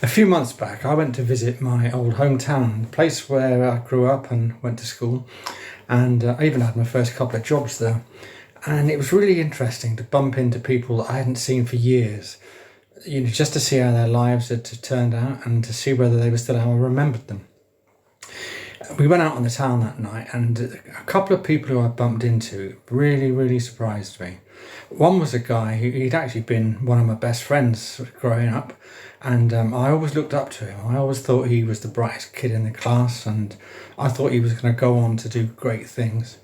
A few months back, I went to visit my old hometown, the place where I grew up and went to school, and I even had my first couple of jobs there. And it was really interesting to bump into people that I hadn't seen for years, just to see how their lives had turned out and to see whether they were still how I remembered them. We went out on the town that night, and a couple of people who I bumped into really surprised me. One was a guy who he'd actually been one of my best friends growing up, and I always looked up to him. I always thought he was the brightest kid in the class, and I thought he was going to go on to do great things.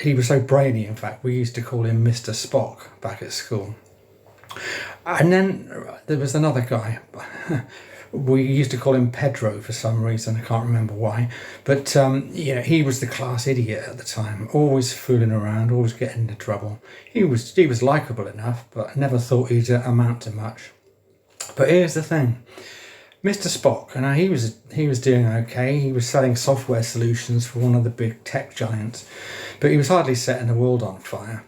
He was so brainy, in fact, we used to call him Mr. Spock back at school. And then there was another guy. We used to call him Pedro for some reason. I can't remember why. But, he was the class idiot at the time, always fooling around, always getting into trouble. He was likeable enough, but I never thought he'd amount to much. But here's the thing. Mr. Spock, and he was doing okay. He was selling software solutions for one of the big tech giants, but he was hardly setting the world on fire.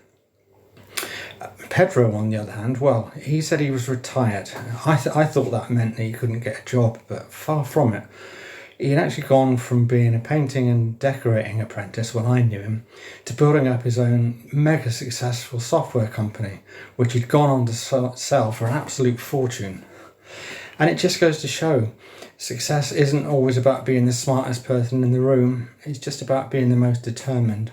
Pedro, on the other hand, well, he said he was retired. I thought that meant that he couldn't get a job, but far from it. He had actually gone from being a painting and decorating apprentice when I knew him to building up his own mega successful software company, which he'd gone on to sell for an absolute fortune. And it just goes to show, success isn't always about being the smartest person in the room. It's just about being the most determined.